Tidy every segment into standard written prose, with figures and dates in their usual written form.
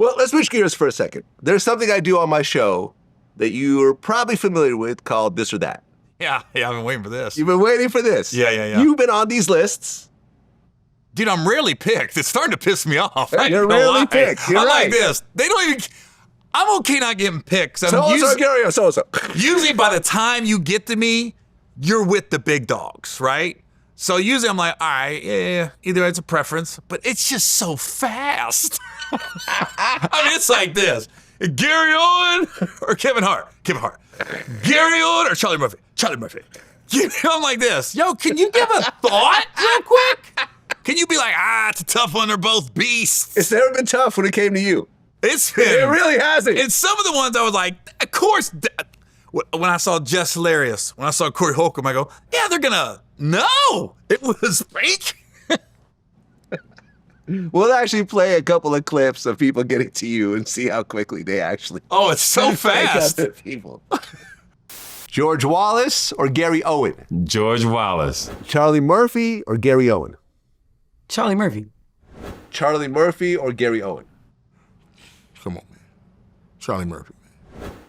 Well, let's switch gears for a second. There's something I do on my show that you're probably familiar with called This or That. Yeah, I've been waiting for this. You've been waiting for this. Yeah. You've been on these lists. Dude, I'm rarely picked. It's starting to piss me off. You're rarely picked. You're I'm right. like this. They don't even... I'm okay not getting picked. So-and-so, Gary, so-and-so. Usually by the time you get to me, you're with the big dogs, right? So usually I'm like, all right, yeah, either it's a preference, but it's just so fast. I mean, it's like this. Gary Owen or Kevin Hart? Kevin Hart. Gary Owen or Charlie Murphy? Charlie Murphy. I'm like this. Yo, can you give a thought real quick? Can you be like, it's a tough one, they're both beasts. It's never been tough when it came to you. It's been. It really hasn't. And some of the ones I was like, of course, when I saw Jess Hilarious, when I saw Corey Holcomb, I go, yeah, they're gonna, no, it was fake. We'll actually play a couple of clips of people getting to you and see how quickly they actually. Oh, it's so fast. People. George Wallace or Gary Owen? George Wallace. Charlie Murphy or Gary Owen? Charlie Murphy. Charlie Murphy or Gary Owen? Come on, man. Charlie Murphy.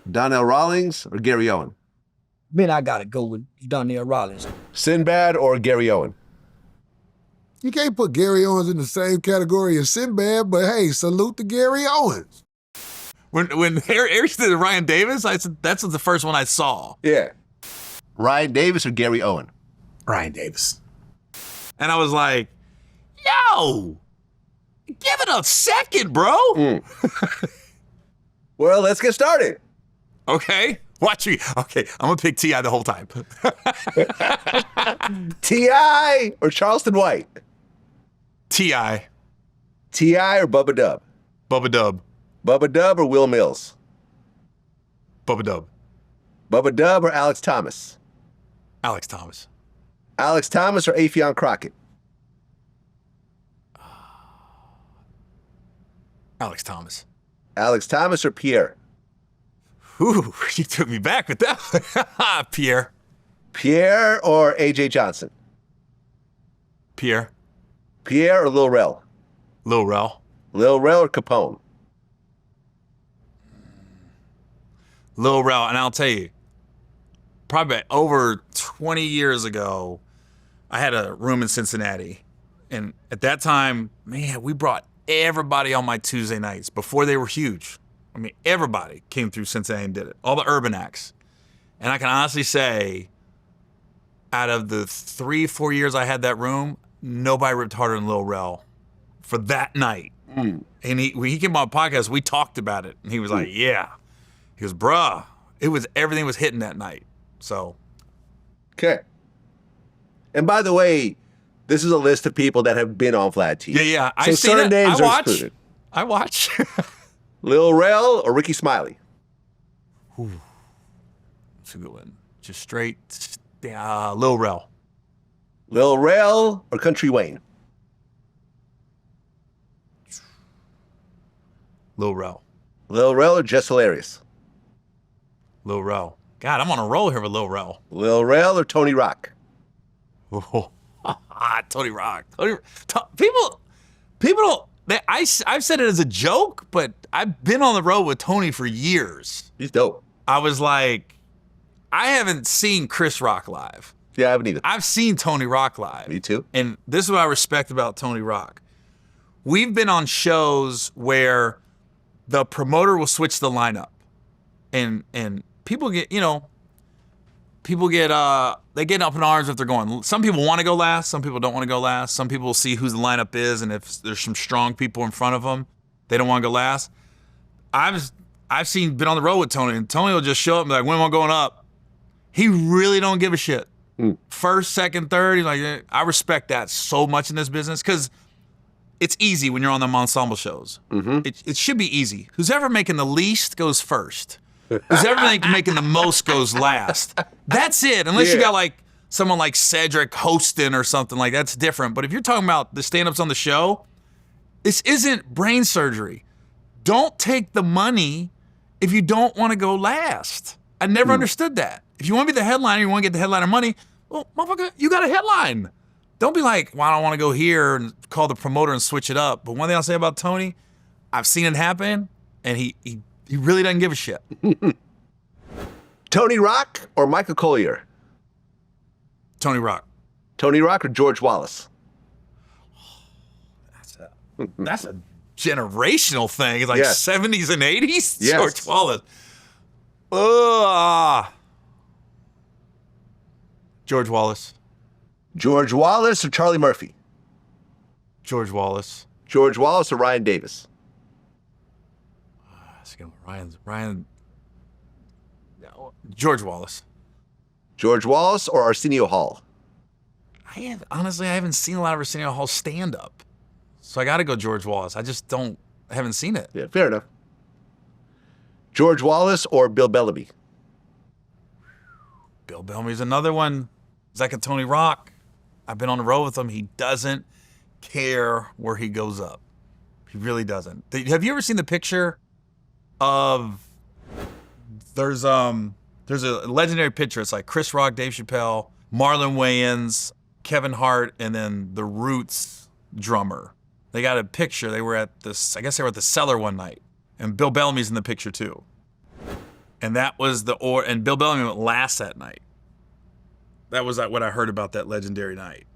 Donnell Rawlings or Gary Owen? Man, I gotta go with Donnell Rawlings. Sinbad or Gary Owen? You can't put Gary Owens in the same category as Sinbad, but hey, salute to Gary Owens. When Eric did Ryan Davis, I said that's the first one I saw. Yeah. Ryan Davis or Gary Owen? Ryan Davis. And I was like, yo, give it a second, bro. Well, let's get started. Okay. Watch me. Okay, I'm gonna pick T.I. the whole time. T.I. or Charleston White? T.I. T.I. or Bubba Dub? Bubba Dub. Bubba Dub or Will Mills? Bubba Dub. Bubba Dub or Alex Thomas? Alex Thomas. Alex Thomas or Affion Crockett? Alex Thomas. Alex Thomas or Pierre? Ooh, you took me back with that. Pierre. Pierre or AJ Johnson? Pierre. Pierre or Lil Rel? Lil Rel. Lil Rel or Capone? Lil Rel, and I'll tell you, probably over 20 years ago, I had a room in Cincinnati. And at that time, man, we brought everybody on my Tuesday nights before they were huge. I mean, everybody came through Cincinnati and did it. All the urban acts. And I can honestly say, out of the 3-4 years I had that room, nobody ripped harder than Lil Rel for that night. And when he came on my podcast, we talked about it. And he was like, yeah. He goes, bruh, everything was hitting that night. So. Okay. And by the way, this is a list of people that have been on VladTV. Yeah. So certain names are excluded. I watch. Lil Rel or Ricky Smiley? That's a good one. Just straight, Lil Rel. Lil Rel or Country Wayne? Lil Rel. Lil Rel or Jess Hilarious? Lil Rel. God, I'm on a roll here with Lil Rel. Lil Rel or Tony Rock? Oh, Tony Rock. People don't. I've said it as a joke, but I've been on the road with Tony for years. He's dope. I was like, I haven't seen Chris Rock live. Yeah, I haven't either. I've seen Tony Rock live. Me too. And this is what I respect about Tony Rock. We've been on shows where the promoter will switch the lineup. And people get, they get up in arms if they're going. Some people want to go last. Some people don't want to go last. Some people will see who the lineup is, and if there's some strong people in front of them, they don't want to go last. I've been on the road with Tony, and Tony will just show up and be like, when am I going up? He really don't give a shit. First, second, third, he's like, I respect that so much in this business because it's easy when you're on them ensemble shows. It should be easy. Who's ever making the least goes first. Who's ever making the most goes last. That's it. Unless you got like someone like Cedric hosting or something like that's different. But if you're talking about the stand-ups on the show, this isn't brain surgery. Don't take the money if you don't want to go last. I never understood that. If you want to be the headliner, you want to get the headliner money, well, motherfucker, you got a headline. Don't be like, well, I don't want to go here and call the promoter and switch it up. But one thing I'll say about Tony, I've seen it happen, and he really doesn't give a shit. Tony Rock or Michael Collier? Tony Rock. Tony Rock or George Wallace? That's a generational thing. It's like Yes. 70s and 80s. Yes. George Wallace. Ugh. George Wallace. George Wallace or Charlie Murphy? George Wallace. George Wallace or Ryan Davis? Ryan. George Wallace. George Wallace or Arsenio Hall? Honestly, I haven't seen a lot of Arsenio Hall stand up. So I got to go George Wallace. I haven't seen it. Yeah, fair enough. George Wallace or Bill Bellamy? Bill Bellamy's another one. He's like a Tony Rock. I've been on the road with him. He doesn't care where he goes up. He really doesn't. Have you ever seen the picture of there's a legendary picture. It's like Chris Rock, Dave Chappelle, Marlon Wayans, Kevin Hart, and then the Roots drummer. They got a picture. They were at this, I guess they were at the Cellar one night. And Bill Bellamy's in the picture too. And that was and Bill Bellamy went last that night. That was what I heard about that legendary night.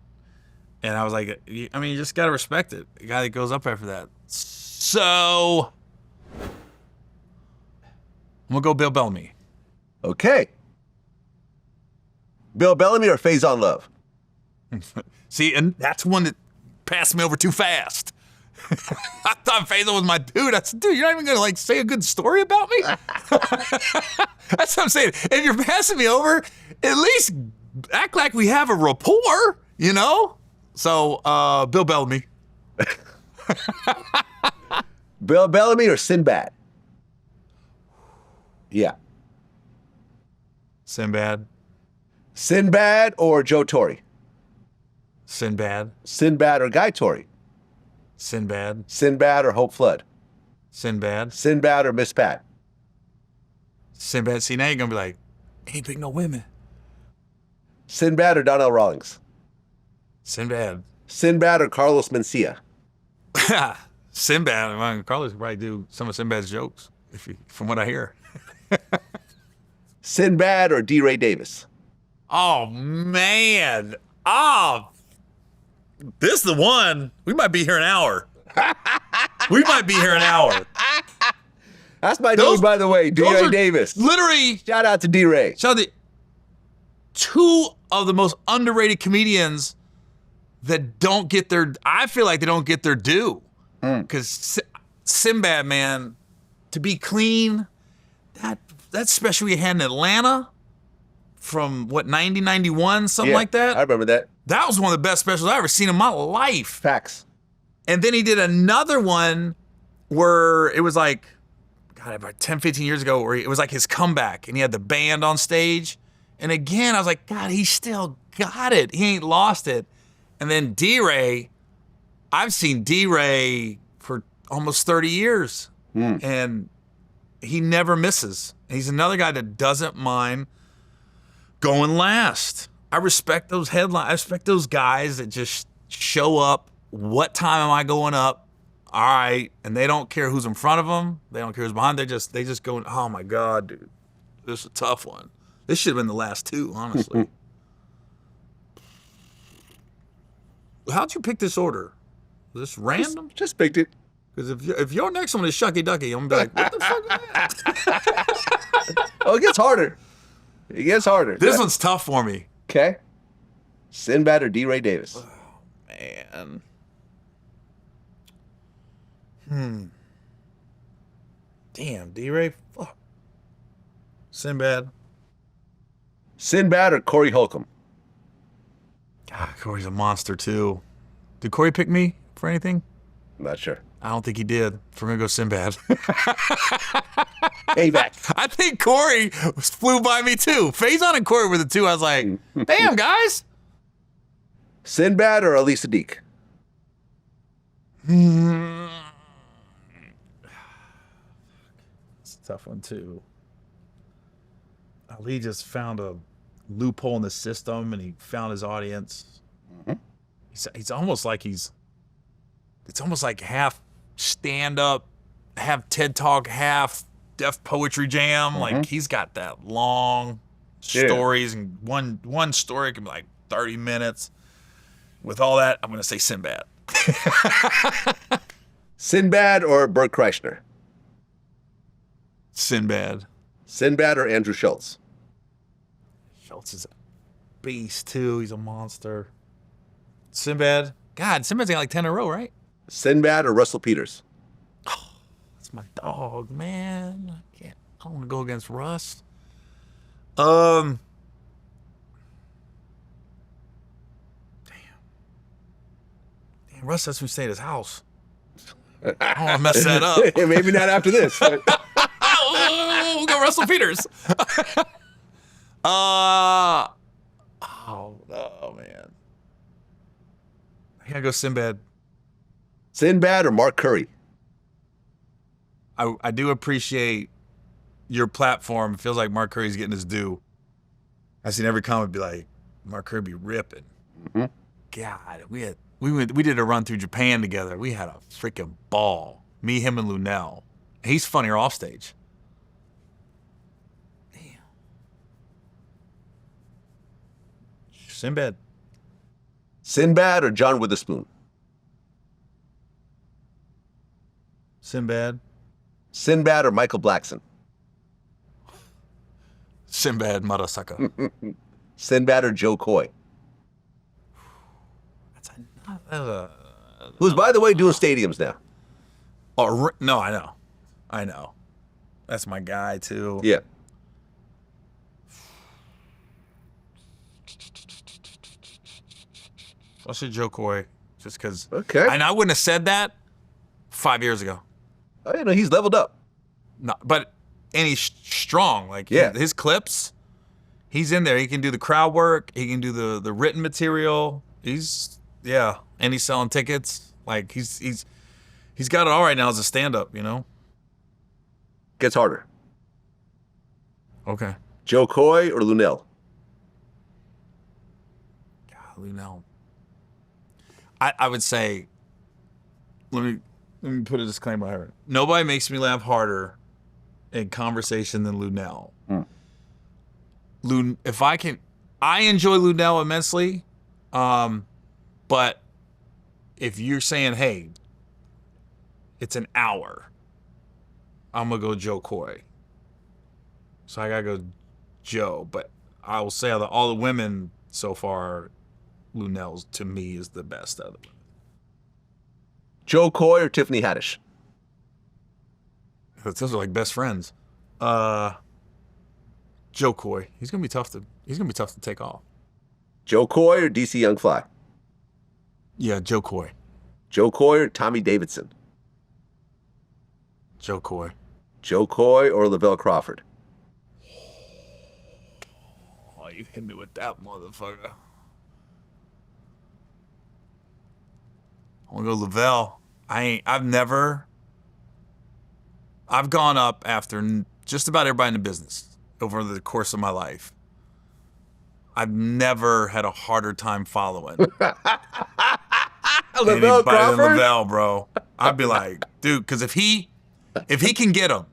And I was like, I mean, you just got to respect it. The guy that goes up after that. So, I'm going to go Bill Bellamy. Okay. Bill Bellamy or Faison Love? See, and that's one that passed me over too fast. I thought Faison was my dude. I said, dude, you're not even going to say a good story about me? That's what I'm saying. If you're passing me over, at least act like we have a rapport, you know? So, Bill Bellamy. Bill Bellamy or Sinbad? Yeah. Sinbad. Sinbad or Joe Torre? Sinbad. Sinbad or Guy Torre? Sinbad. Sinbad or Hope Flood? Sinbad. Sinbad or Miss Pat? Sinbad. See, now you're going to be like, ain't pick no women. Sinbad or Donnell Rawlings? Sinbad. Sinbad or Carlos Mencia? Sinbad. Well, Carlos could probably do some of Sinbad's jokes, from what I hear. Sinbad or DeRay Davis? Oh, man. Oh, this is the one. We might be here an hour. That's my dude, by the way, DeRay Davis. Literally. Shout out to DeRay. Two of the most underrated comedians that don't get I feel like they don't get their due. Because Sinbad, man, to be clean, that special we had in Atlanta from, 90, 91, something like that? I remember that. That was one of the best specials I've ever seen in my life. Facts. And then he did another one where it was like, God, about 10, 15 years ago, where it was like his comeback and he had the band on stage. And again, I was like, God, he still got it. He ain't lost it. And then DeRay, I've seen DeRay for almost 30 years. And he never misses. He's another guy that doesn't mind going last. I respect those headlines. I respect those guys that just show up. What time am I going up? All right. And they don't care who's in front of them. They don't care who's behind. They just go, oh my God, dude, this is a tough one. This should have been the last two, honestly. How'd you pick this order? Was this random? Just picked it. Because if your next one is Shucky Ducky, I'm going to be like, what the fuck is that? Oh, it gets harder. It gets harder. This one's tough for me. Okay. Sinbad or DeRay Davis? Man. Damn, DeRay. Fuck. Sinbad. Sinbad or Corey Holcomb? God, Corey's a monster too. Did Corey pick me for anything? I'm not sure. I don't think he did. If we're gonna go Sinbad. Hey, back. I think Corey flew by me too. Faison and Corey were the two. I was like, damn, guys. Sinbad or Elisa Deek? It's a tough one too. Ali just found a loophole in the system and he found his audience. He's almost like it's almost like half stand-up, have TED Talk, half Def Poetry Jam. Like he's got that long stories, and one story can be like 30 minutes. With all that, I'm gonna say Sinbad. Sinbad or Bert Kreischer? Sinbad. Sinbad or Andrew Schultz? Schultz is a beast too. He's a monster. Sinbad. God, Sinbad's got like 10 in a row, right? Sinbad or Russell Peters? That's my dog, man. I don't want to go against Russ. Damn, Russ lets me stay at his house. I don't want to mess that up. Maybe not after this. Oh, go Russell Peters. Oh no, man. I gotta go Sinbad. Sinbad or Mark Curry? I do appreciate your platform. It feels like Mark Curry's getting his due. I've seen every comment be like, Mark Curry be ripping. God, we did a run through Japan together. We had a freaking ball. Me, him, and Luenell. He's funnier off stage. Damn. Sinbad. Sinbad or John Witherspoon? Sinbad. Sinbad or Michael Blackson? Sinbad Marasaka. Sinbad or Joe Coy? That's a Who's, by the way, doing stadiums now. Oh, no, I know. That's my guy, too. Yeah. I'll say Joe Coy, just because. Okay. And I wouldn't have said that 5 years ago. Oh, yeah, no, he's leveled up. No, but and he's strong. Like Yeah. his clips, he's in there. He can do the crowd work. He can do the written material. And he's selling tickets. Like he's got it all right now as a stand-up. You know. Gets harder. Okay. Joe Coy or Luenell? God, Luenell. I would say. Let me put a disclaimer here. Nobody makes me laugh harder in conversation than Luenell. I enjoy Luenell immensely, but if you're saying, hey, it's an hour, I'm gonna go Joe Coy. So I gotta go Joe, but I will say that all the women so far, Luenell's to me is the best out of them. Joe Coy or Tiffany Haddish? Those are like best friends. Joe Coy. He's gonna be tough to take off. Joe Coy or DC Young Fly? Yeah, Joe Coy. Joe Coy or Tommy Davidson? Joe Coy. Joe Coy or Lavell Crawford? Oh, you hit me with that motherfucker. I'm gonna go Lavell. I've gone up after just about everybody in the business over the course of my life. I've never had a harder time following Lavell Crawford? than Lavell, bro. I'd be like, dude, because if he can get him,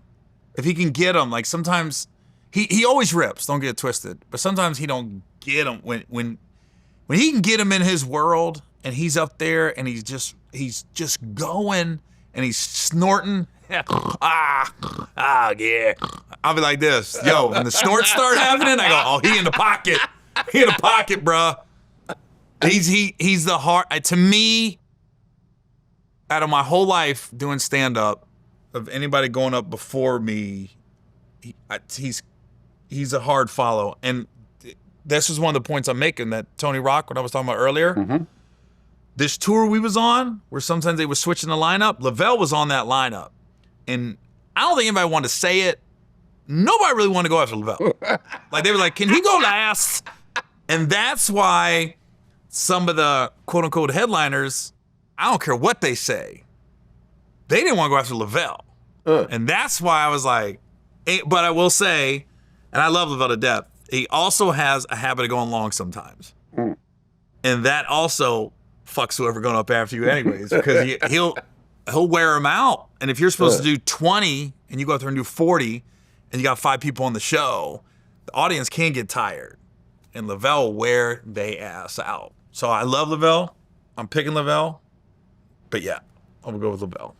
like sometimes he always rips. Don't get it twisted, but sometimes he don't get him when he can get him in his world and he's up there and he's just going and he's snorting. Yeah. I'll be like this, yo. When the snorts start happening, I go, oh, he in the pocket. He in the pocket, bruh. He's the heart. To me, out of my whole life doing stand up, of anybody going up before me, he's a hard follow. And this is one of the points I'm making that Tony Rock, what I was talking about earlier. This tour we was on, where sometimes they were switching the lineup, Lavell was on that lineup. And I don't think anybody wanted to say it. Nobody really wanted to go after Lavell. Like, they were like, can he go last? And that's why some of the quote-unquote headliners, I don't care what they say, they didn't want to go after Lavell. And that's why I was like, but I will say, and I love Lavell to death, he also has a habit of going long sometimes. And that also fucks whoever going up after you anyways, because he'll wear them out. And if you're supposed to do 20 and you go out there and do 40 and you got 5 people on the show, the audience can get tired. And Lavell will wear they ass out. So I love Lavell. I'm picking Lavell. But yeah, I'm going to go with Lavell.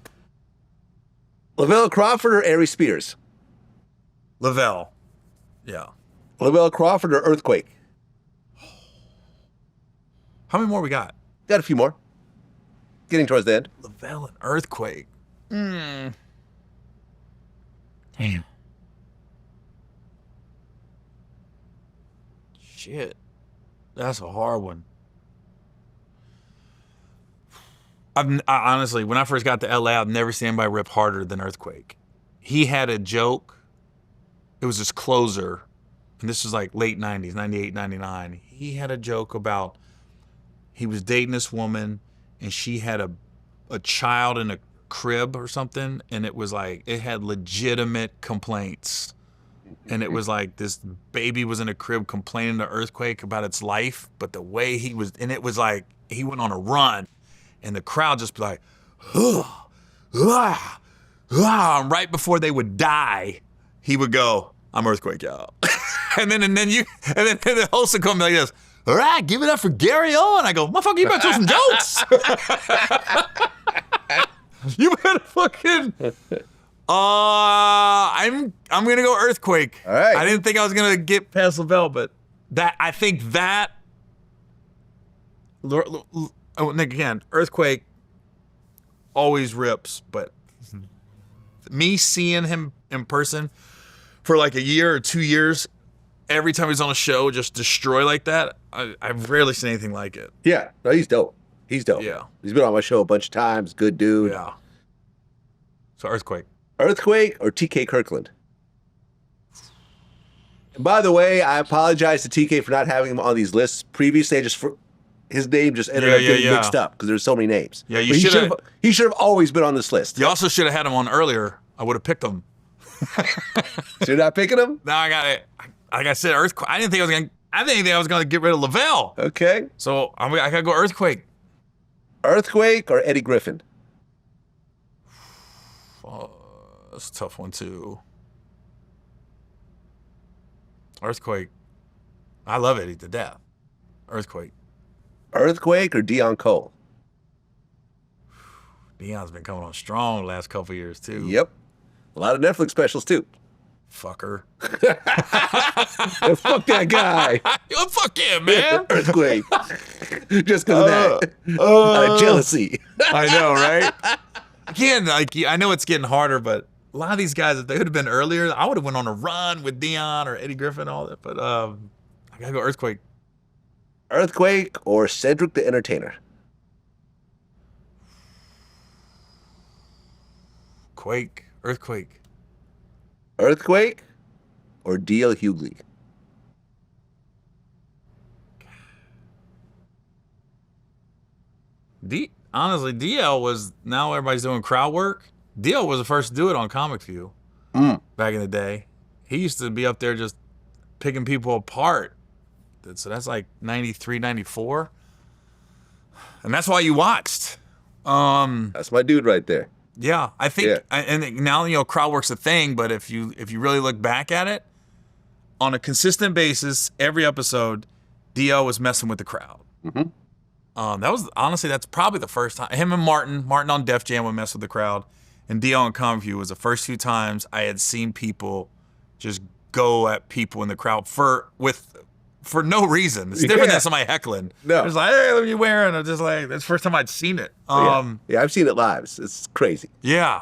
Lavell Crawford or Ari Spears? Lavell. Yeah. Lavell Crawford or Earthquake? How many more we got? Got a few more. Getting towards the end. Lavell and Earthquake. Damn. Shit. That's a hard one. I honestly, when I first got to LA, I've never seen anybody rip harder than Earthquake. He had a joke. It was his closer. And this was like late 90s, 98, 99. He had a joke about he was dating this woman and she had a child in a crib or something. And it was like, it had legitimate complaints. And it was like this baby was in a crib complaining to Earthquake about its life. But the way he was, and it was like, he went on a run. And the crowd just be like, and right before they would die, he would go, I'm Earthquake, y'all. and then the host would come like this, all right, give it up for Gary Owen. I go, motherfucker, you better tell some jokes. You better fucking, I'm gonna go Earthquake. All right. I didn't think I was gonna get past Lavell, but I think that, again, Earthquake always rips, but me seeing him in person for like a year or 2 years, every time he's on a show, just destroy like that, I've rarely seen anything like it. Yeah. No, he's dope. He's dope. Yeah. He's been on my show a bunch of times. Good dude. Yeah. So Earthquake. Earthquake or TK Kirkland? And by the way, I apologize to TK for not having him on these lists previously. His name just ended up getting mixed up because there's so many names. Yeah, But he should have always been on this list. You also should have had him on earlier. I would have picked him. So you're not picking him? No, I got it. Like I said, Earthquake. I didn't think I was gonna get rid of Lavell. Okay. So I gotta go Earthquake. Earthquake or Eddie Griffin? That's a tough one too. Earthquake. I love Eddie to death. Earthquake. Earthquake or Dion Cole? Dion's been coming on strong the last couple of years too. Yep. A lot of Netflix specials too. Fucker. Fuck that guy. Yo, fuck him, man. Earthquake. Just because of that. Out of jealousy. I know, right? Again, like I know it's getting harder, but a lot of these guys, if they would have been earlier, I would have went on a run with Dion or Eddie Griffin, all that. But I gotta go Earthquake. Earthquake or Cedric the Entertainer? Earthquake. Earthquake or D.L. Hughley? Honestly, DL was, now everybody's doing crowd work. DL was the first to do it on Comic View back in the day. He used to be up there just picking people apart. So that's like 93, 94. And that's why you watched. That's my dude right there. Yeah, I think, and now, crowd work's a thing, but if you really look back at it, on a consistent basis, every episode, DL was messing with the crowd. Mm-hmm. That was, honestly, that's probably the first time. Him and Martin on Def Jam would mess with the crowd, and DL on Comic View was the first few times I had seen people just go at people in the crowd for no reason. It's different than somebody heckling. No. It's like, hey, what are you wearing? I'm just like, that's the first time I'd seen it. Yeah, I've seen it live. It's crazy. Yeah.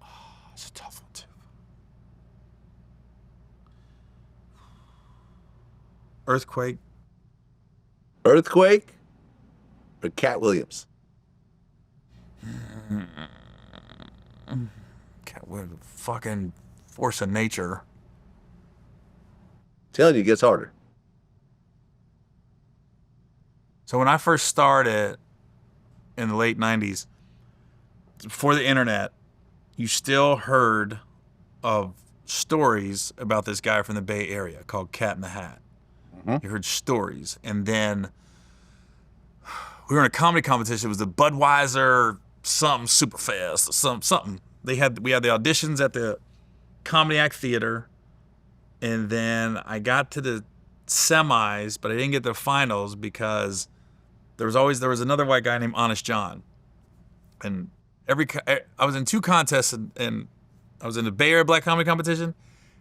Oh, it's a tough one, too. Earthquake. Earthquake or Katt Williams? Katt Williams, fucking force of nature. Telling you, it gets harder. So when I first started in the late 90s, before the internet, you still heard of stories about this guy from the Bay Area called Cat in the Hat. Mm-hmm. You heard stories. And then we were in a comedy competition. It was the Budweiser something super fast, something. We had the auditions at the Comedy Act Theater, and then I got to the semis, but I didn't get to the finals because there was another white guy named Honest John, and I was in 2 contests, and I was in the Bay Area Black Comedy Competition,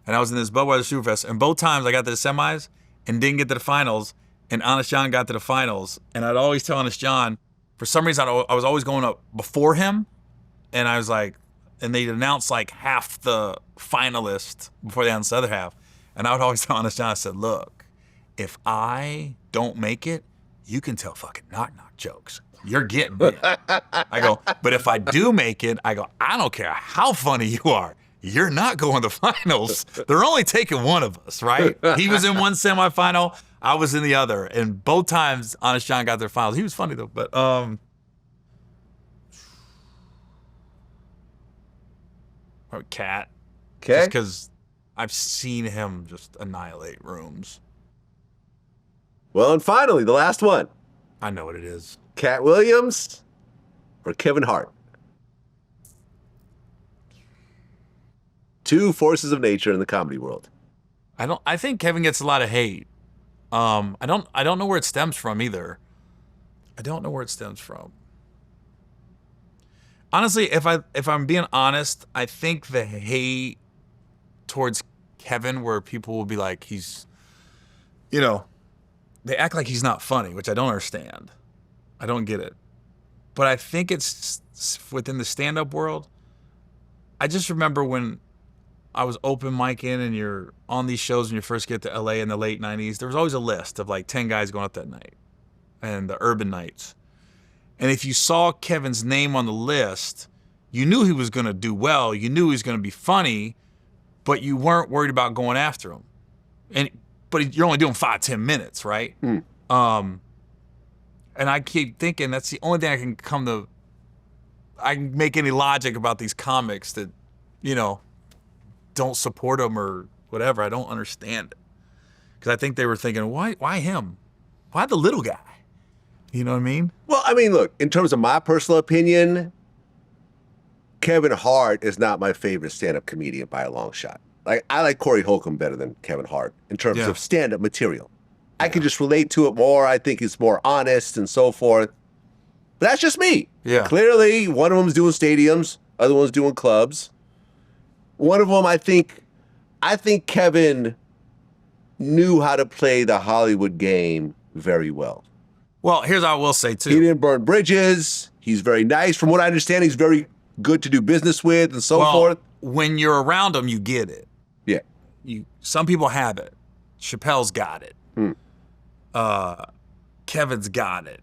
and I was in this Budweiser Superfest, and both times I got to the semis and didn't get to the finals, and Honest John got to the finals, and I'd always tell Honest John, for some reason I was always going up before him, and I was like, and they'd announce like half the finalists before they announced the other half, and I would always tell Honest John, I said, look, if I don't make it, you can tell fucking knock-knock jokes. You're getting me. I go, but if I do make it, I go, I don't care how funny you are. You're not going to finals. They're only taking one of us, right? He was in one semifinal. I was in the other. And both times, Honest John got their finals. He was funny, though. But Katt. Okay. Just because I've seen him just annihilate rooms. Well, and finally, the last one. I know what it is. Katt Williams or Kevin Hart? 2 forces of nature in the comedy world. I think Kevin gets a lot of hate. I don't know where it stems from either. I don't know where it stems from. Honestly, if I'm being honest, I think the hate towards Kevin, where people will be like, he's, they act like he's not funny, which I don't understand. I don't get it. But I think it's within the stand-up world. I just remember when I was open micing and you're on these shows when you first get to LA in the late 90s, there was always a list of like 10 guys going up that night and the urban nights. And if you saw Kevin's name on the list, you knew he was going to do well. You knew he was going to be funny, but you weren't worried about going after him. But you're only doing 5-10 minutes, right? And I keep thinking that's the only thing I can make any logic about these comics that, don't support him or whatever. I don't understand it. Because I think they were thinking, why him? Why the little guy? You know what I mean? Well, I mean, look, in terms of my personal opinion, Kevin Hart is not my favorite stand-up comedian by a long shot. Like, I like Corey Holcomb better than Kevin Hart in terms of stand-up material. I can just relate to it more. I think it's more honest and so forth. But that's just me. Yeah. Clearly, one of them's doing stadiums, other one's doing clubs. One of them, I think Kevin knew how to play the Hollywood game very well. Well, here's what I will say, too. He didn't burn bridges. He's very nice. From what I understand, he's very good to do business with and so forth. When you're around him, you get it. Yeah. Some people have it. Chappelle's got it. Kevin's got it.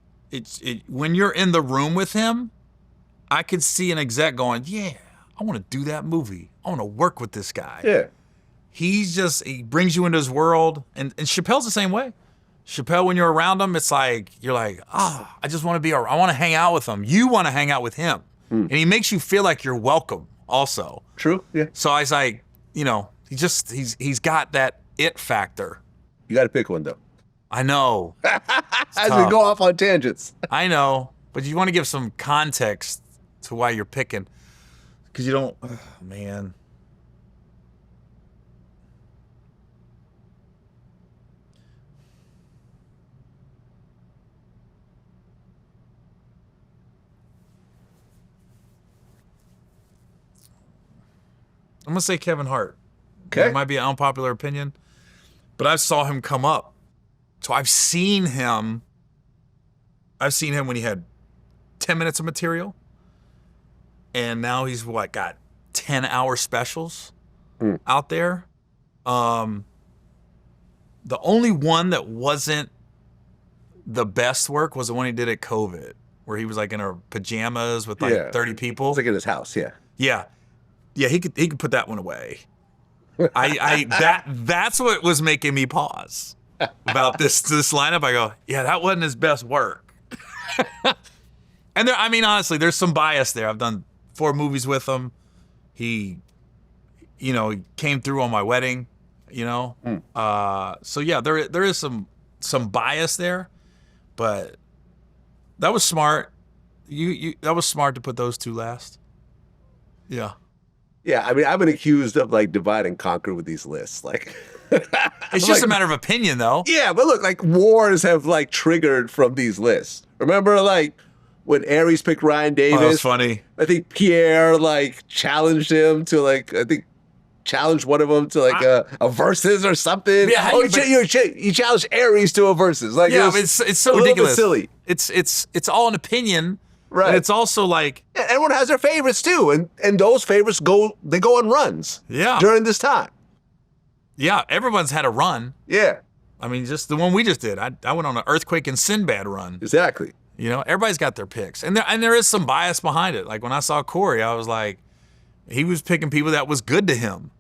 When you're in the room with him, I could see an exec going, yeah, I want to do that movie. I want to work with this guy. Yeah. He brings you into his world. And Chappelle's the same way. Chappelle, when you're around him, it's like, you're like, I just want to I want to hang out with him. You want to hang out with him. And he makes you feel like you're welcome also. True, yeah. So I was like, he's got that it factor. You got to pick one, though. I know. As we go off on tangents. I know, but you want to give some context to why you're picking. Because you don't, man. I'm going to say Kevin Hart. Okay. It might be an unpopular opinion, but I saw him come up. So I've seen him when he had 10 minutes of material, and now he's got 10-hour specials out there. The only one that wasn't the best work was the one he did at COVID, where he was like in our pajamas with 30 people. It's like in his house, yeah. Yeah. Yeah, he could put that one away. That's what was making me pause about this lineup. I go, yeah, that wasn't his best work. And honestly, there's some bias there. I've done 4 movies with him. He came through on my wedding, So yeah, there is some bias there, but that was smart. You that was smart to put those two last. Yeah. Yeah, I mean, I've been accused of like divide and conquer with these lists. Like, It's just a matter of opinion, though. yeah, but look, like wars have like triggered from these lists. Remember, like when Aries picked Ryan Davis? Oh, that's funny. I think Pierre like challenged him to like challenged one of them to like a versus or something. Yeah, he challenged Aries to a versus. Like, Yeah, but it's so a little bit ridiculous. silly. It's all an opinion, Right. And it's also like, Yeah, everyone has their favorites too, and those favorites go on runs. Yeah. During this time. yeah, everyone's had a run. Yeah, I mean, just the one we just did. I went on an Earthquake and Sinbad run. exactly. You know, everybody's got their picks, and there is some bias behind it. Like when I saw Corey, I was like, he was picking people that was good to him.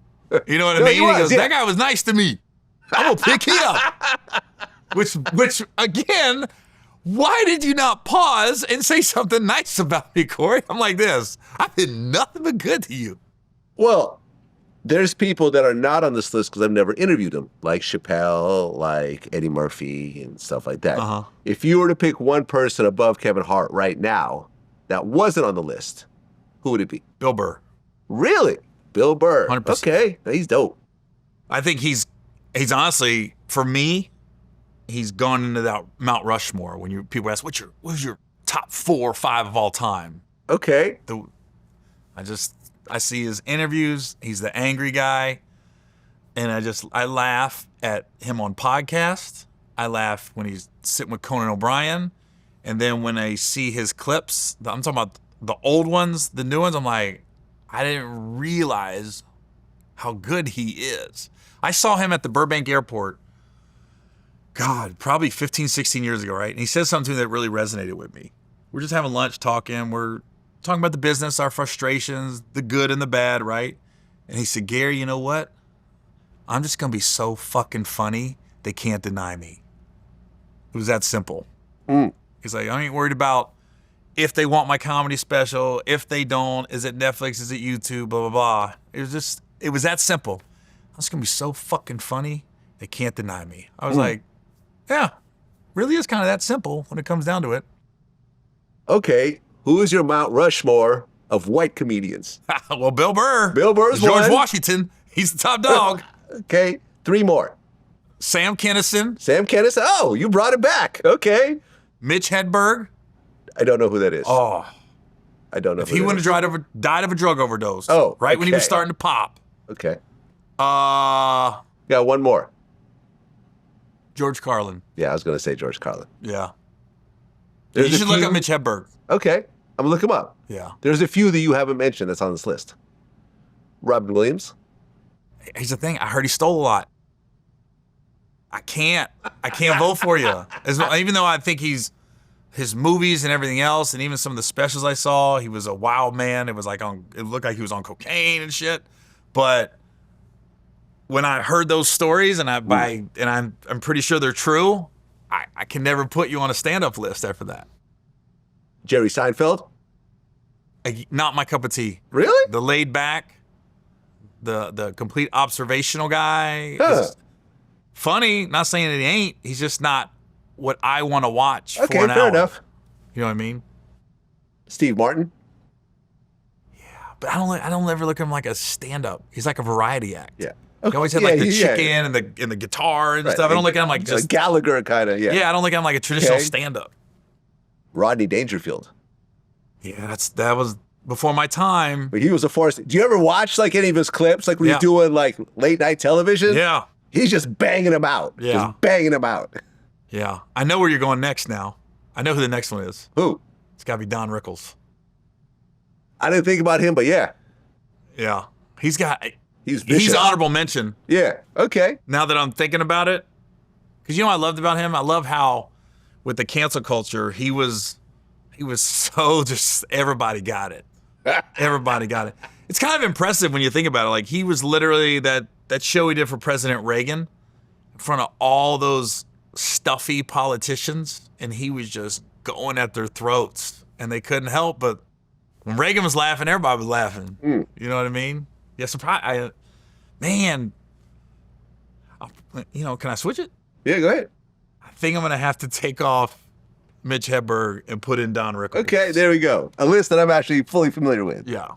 You know what I No, mean? he He was, goes, yeah. that guy was nice to me. I'm gonna pick him. Which again, why did you not pause and say something nice about me, Corey? I'm like this. I did nothing but good to you. Well, there's people that are not on this list because I've never interviewed them, like Chappelle, like Eddie Murphy, and stuff like that. Uh-huh. If you were to pick one person above Kevin Hart right now that wasn't on the list, who would it be? Bill Burr. Really? Bill Burr. 100%. Okay, he's dope. I think he's honestly, for me, he's gone into that Mount Rushmore. When people ask, what's your top 4 or 5 of all time? Okay. I see his interviews. He's the angry guy. And I laugh at him on podcasts. I laugh when he's sitting with Conan O'Brien. And then when I see his clips, I'm talking about the old ones, the new ones, I'm like, I didn't realize how good he is. I saw him at the Burbank airport, God, probably 15, 16 years ago, right? And he said something to me that really resonated with me. We're just having lunch talking. We're talking about the business, our frustrations, the good and the bad, right? And he said, Gary, you know what? I'm just going to be so fucking funny, they can't deny me. It was that simple. He's like, I ain't worried about if they want my comedy special, if they don't, is it Netflix, is it YouTube, blah, blah, blah. It was that simple. I'm just going to be so fucking funny, they can't deny me. I was like, yeah, really is kind of that simple when it comes down to it. Okay. Who is your Mount Rushmore of white comedians? Well, Bill Burr. Bill Burr's George one. Washington. He's the top dog. Okay. 3 more. Sam Kinison. Sam Kinison. Oh, you brought it back. Okay. Mitch Hedberg. I don't know who that is. Oh, I don't know if who he that wouldn't is. have died of a drug overdose. Oh, right when he was okay. starting to pop. Okay. Got one more. George Carlin. Yeah, I was going to say George Carlin. Yeah. There's You a should look few- up Mitch Hedberg. Okay. I'm going to look him up. Yeah. There's a few that you haven't mentioned that's on this list. Robin Williams. Here's the thing. I heard he stole a lot. I can't vote for you. Even though I think his movies and everything else, and even some of the specials I saw, he was a wild man. It looked like he was on cocaine and shit. But when I heard those stories, and I'm pretty sure they're true, I can never put you on a stand-up list after that. Jerry Seinfeld. Not my cup of tea. Really? The laid back, the complete observational guy. Huh. Is funny, not saying that he ain't. He's just not what I want to watch Okay, for an fair hour. enough. You know what I mean? Steve Martin. But I don't ever look at him like a stand-up. He's like a variety act. Yeah. He always had like the chicken and the guitar and Right. stuff. I don't look at him like Like just Gallagher kind of, yeah. I don't look at him like a traditional Okay. stand-up. Rodney Dangerfield. Yeah, that was before my time. But he was a force. Do you ever watch like any of his clips? Like when Yeah. he's doing like late night television? Yeah, He's just banging them out. Yeah. Just banging them out. yeah. I know where you're going next now. I know who the next one is. Who? It's got to be Don Rickles. I didn't think about him, but yeah. Yeah, he's Vicious. honorable mention. Yeah. Okay. Now that I'm thinking about it, because you know what I loved about him? I love how with the cancel culture, he was so just everybody got it. Everybody got it. It's kind of impressive when you think about it. Like he was literally that show he did for President Reagan in front of all those stuffy politicians, and he was just going at their throats, and they couldn't help but when Reagan was laughing, everybody was laughing. You know what I mean? Yeah, surprise. Man, can I switch it? Yeah, go ahead. I think I'm gonna have to take off Mitch Hedberg and put in Don Rickles. Okay, there we go. A list that I'm actually fully familiar with. Yeah.